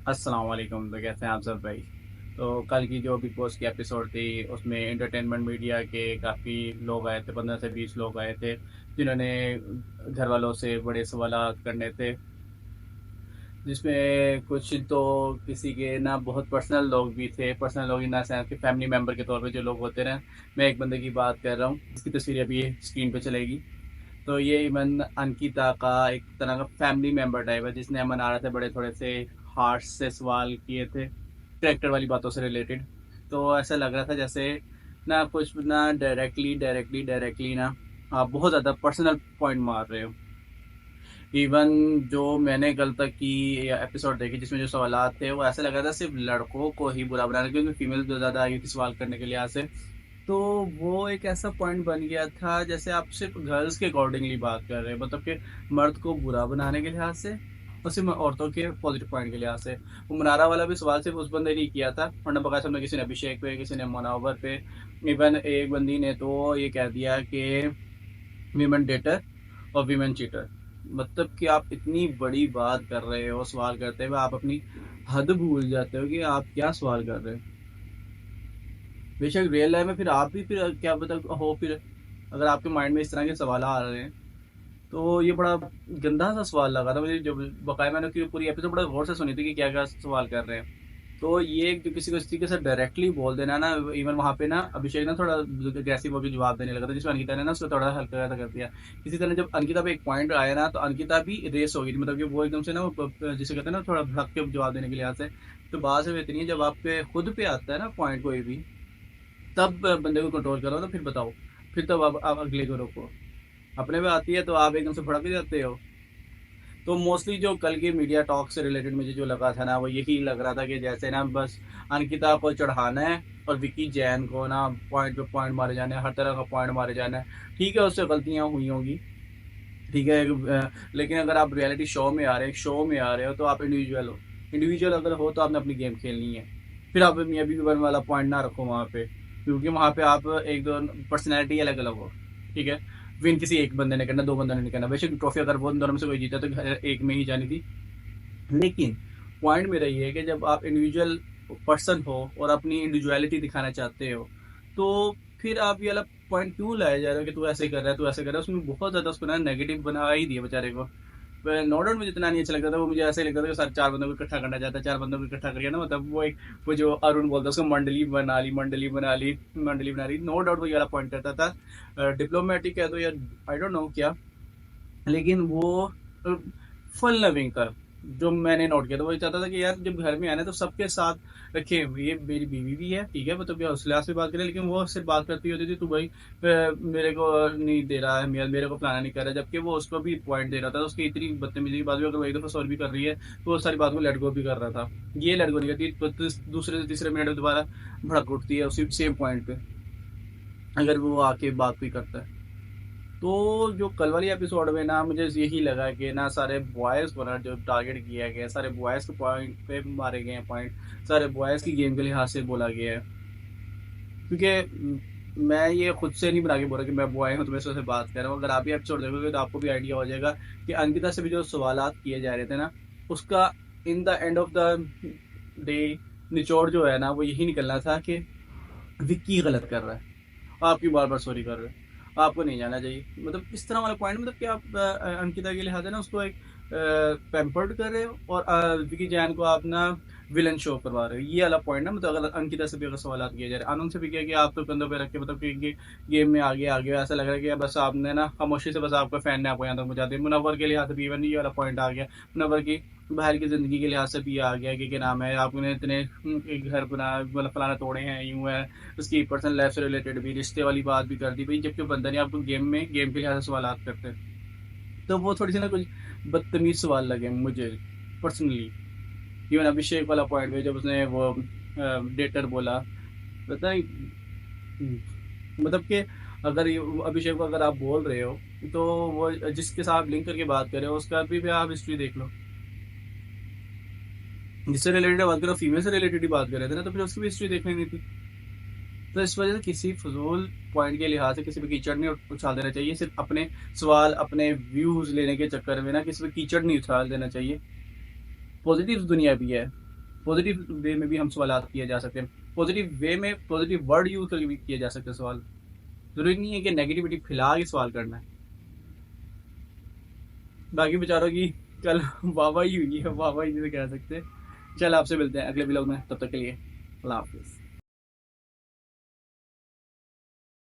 अस्सलाम वालेकुम। तो कैसे हैं आप सब भाई? तो कल की जो बिग बॉस की एपिसोड थी उसमें एंटरटेनमेंट मीडिया के काफ़ी लोग आए थे, 15 से 20 लोग आए थे जिन्होंने घर वालों से बड़े सवालात करने थे, जिसमें कुछ तो किसी के ना बहुत पर्सनल लोग भी थे। पर्सनल लोग इन द सेंस कि फैमिली मेम्बर के तौर पे जो लोग होते हैं। मैं एक बंदे की बात कर रहा हूँ, इसकी तस्वीर अभी स्क्रीन पे चलेगी। तो ये इवन अंकिता का एक तरह का फैमिली मेंबर टाइप है, जिसने अमन आरा से बड़े थोड़े से हार्श से सवाल किए थे करेक्टर वाली बातों से रिलेटेड। तो ऐसा लग रहा था जैसे ना कुछ ना डायरेक्टली ना आप बहुत ज़्यादा पर्सनल पॉइंट मार रहे हो। इवन जो मैंने कल तक की एपिसोड देखी जिसमें जो सवालात थे वो ऐसा लग रहा था सिर्फ लड़कों को ही बुरा बनाने, क्योंकि फीमेल जो ज़्यादा आई थी सवाल करने के लिहाज से। तो वो एक ऐसा पॉइंट बन गया था जैसे आप सिर्फ गर्ल्स के अकॉर्डिंगली बात कर रहे हैं, मतलब कि मर्द को बुरा बनाने के लिहाज से और सिर्फ औरतों के पॉजिटिव पॉइंट के लिहाज से। वो मुनारा वाला भी सवाल सिर्फ उस बंदे ने किया था, वरना बकाया सबने किसी ने अभिषेक पे, किसी ने मुनावर पे, इवन एक बंदी ने तो ये कह दिया कि वीमेन डेटर और वीमेन चीटर। मतलब कि आप इतनी बड़ी बात कर रहे हो सवाल करते हुए, आप अपनी हद भूल जाते हो कि आप क्या सवाल कर रहे हो। बेशक रियल लाइफ में फिर आप भी फिर क्या पता हो, फिर अगर आपके माइंड में इस तरह के सवाल आ रहे हैं तो ये बड़ा गंदा सा सवाल लगा था मुझे। जब बकाया मैंने उसकी पूरी एपिसोड बड़ा गौर से सुनी थी कि क्या क्या सवाल कर रहे हैं। तो ये जो किसी को इस तरीके से डायरेक्टली बोल देना ना, इवन वहाँ पे ना अभिषेक ना थोड़ा अग्रेसिव होकर जवाब देने लगा था, जिसमें अंकिता ने ना उसको थोड़ा हल्का हल्का कर दिया। इसी तरह जब अंकिता पे एक पॉइंट आया ना तो अंकिता भी रेस हो गई थी, मतलब कि वो एकदम से ना जिसे कहते हैं ना थोड़ा भड़क के जवाब देने के लिहाज से। तो बात सिर्फ इतनी है, जब आप पे खुद पे आता है ना पॉइंट कोई भी, तब बंदे को कंट्रोल करो तो फिर बताओ, फिर तब आप अगले को रोको। अपने पे आती है तो आप एकदम से भड़क जाते हो। तो मोस्टली जो कल की मीडिया टॉक से रिलेटेड मुझे जो लगा था ना, वो यही लग रहा था कि जैसे ना बस अंकिता को चढ़ाना है और विकी जैन को ना पॉइंट पे पॉइंट मारे जाने हैं, हर तरह का पॉइंट मारे जाना है। ठीक है, उससे गलतियां हुई होंगी, ठीक है। लेकिन अगर आप रियलिटी शो में आ रहे हैं, शो में आ रहे हो, तो आप इंडिविजुअल हो। इंडिविजुअल अगर हो तो आपने अपनी गेम खेलनी है। फिर आप मियाँ बीवी वन वाला पॉइंट ना रखो वहाँ पे, क्योंकि वहाँ पे आप एक दो पर्सनैलिटी अलग अलग हो, ठीक है। विन किसी एक बंदे ने करना, दो बंदों ने नहीं करना। बेशक ट्रॉफी अगर वो दोनों में से कोई जीता तो एक में ही जानी थी। लेकिन पॉइंट मेरा ये है कि जब आप इंडिविजुअल पर्सन हो और अपनी इंडिविजुअलिटी दिखाना चाहते हो, तो फिर आप ये वाला पॉइंट क्यों लाया जा रहा है कि तू ऐसे कर रहा है, तू ऐसे कर रहा है। उसमें बहुत ज़्यादा उसको ना नेगेटिव बना ही दिया बेचारे को। नो डाउट मुझे इतना नहीं अच्छा लगता था, वो मुझे ऐसे लगता था कि सर चार बंदों को इकट्ठा करना चाहता है, चार बंदों को इकट्ठा करके ना, मतलब वो एक वो जो अरुण बोलता है उसको मंडली बना ली, मंडली बना ली, मंडली बना ली। नो डाउट वो ये वाला पॉइंट करता था। डिप्लोमेटिक है तो यार आई डोंट नो क्या, लेकिन वो फन लविंग था। जो मैंने नोट किया था वो चाहता था कि यार जब घर में आना तो सबके साथ रखे। ये मेरी बीवी भी है, ठीक है, मतलब क्या उस लिहाज से बात करें, लेकिन वो सिर्फ बात करती होती थी तू भाई मेरे को नहीं दे रहा है, मेरे को प्लान नहीं कर रहा है, जबकि वो उसको भी पॉइंट दे रहा था। तो उसकी इतनी बदतमीजी की बात भी अगर वो एक दफा सॉल्व भी कर रही है तो वो सारी बात को लेट गो भी कर रहा था। ये लेट गो नहीं करती तो दूसरे से तीसरे मिनट में दोबारा भड़क उठती है उसी सेम पॉइंट पे, अगर वो आके बात भी करता है। तो जो कल वाली एपिसोड में ना मुझे यही लगा कि ना सारे बॉयज़ को ना जो टारगेट किया गया है, सारे बॉयज़ के पॉइंट पे मारे गए हैं पॉइंट, सारे बॉयज़ की गेम के लिहाज से बोला गया है। क्योंकि मैं ये खुद से नहीं बना के बोल रहा कि मैं बॉय हूँ तो मैं इससे बात कर रहा हूँ। अगर आप भी एपिसोड देखोगे तो आपको भी आइडिया हो जाएगा कि अंकिता से भी जो सवालात किए जा रहे थे ना, उसका in the end of the day निचोड़ जो है ना वो यही निकलना था कि विक्की गलत कर रहा है, आपकी बार बार सॉरी कर रहे हो, आपको नहीं जाना चाहिए। मतलब इस तरह वाला पॉइंट, मतलब कि आप अंकिता के लिहाज है ना उसको एक पैम्पर्ड कर रहे हो और विकी जैन को आप ना विलन शो करवा रहे हो। ये वाला पॉइंट ना, मतलब अगर अंकिता से भी अगर सवाल किए जा रहे हैं, आनंद से भी किया कि आप तो कंधों पे रख के मतलब कि गेम में आगे आगे ऐसा लग रहा है कि बस आपने ना खामोशी से बस आपका फैन ने आपको यहाँ तक पहुँचा दिया। मुनव्वर के लिहाज से भी इवन ये वाला पॉइंट आ गया। मुनव्वर की बाहर की ज़िंदगी के लिहाज से भी आ गया कि क्या नाम है, आपने इतने एक घर बना मतलब फलाना तोड़े हैं, यूँ है। उसकी पर्सनल लाइफ से रिलेटेड भी रिश्ते वाली बात भी कर दी भाई, जबकि बंदा नहीं आपको गेम के लिहाज से सवाल करते हैं। तो वो थोड़ी सी ना कुछ बदतमीज सवाल लगे मुझे पर्सनली। इवन अभिषेक वाला पॉइंट में जब उसने वो डेटर बोला, पता नहीं, मतलब कि अगर अभिषेक को अगर आप बोल रहे हो तो वो जिसके साथ लिंक करके बात कर रहे हो उसका भी आप हिस्ट्री देख लो। जिससे रिलेटेड बात करो, फीमेल से रिलेटेड ही बात कर रहे थे ना, तो फिर उसकी भी हिस्ट्री देखनी नहीं थी। तो इस वजह से किसी फजूल पॉइंट के लिहाज से किसी पे कीचड़ नहीं उछाल देना चाहिए। सिर्फ अपने सवाल अपने व्यूज लेने के चक्कर में ना किसी पे कीचड़ नहीं उछाल देना चाहिए। पॉजिटिव दुनिया भी है, पॉजिटिव वे में भी हम सवालात किए जा सकते हैं। पॉजिटिव वे में पॉजिटिव वर्ड यूज़ करके भी किए जा सकते हैं सवाल। ज़रूरी नहीं है कि नेगेटिविटी फैला के सवाल करना है। बाकी बेचारों की कल वाहवाही हुई है, वाहवाही जिसे कह सकते हैं। चल आपसे मिलते हैं अगले व्लॉग में, तब तक के लिए अल्लाह हाफ़िज़।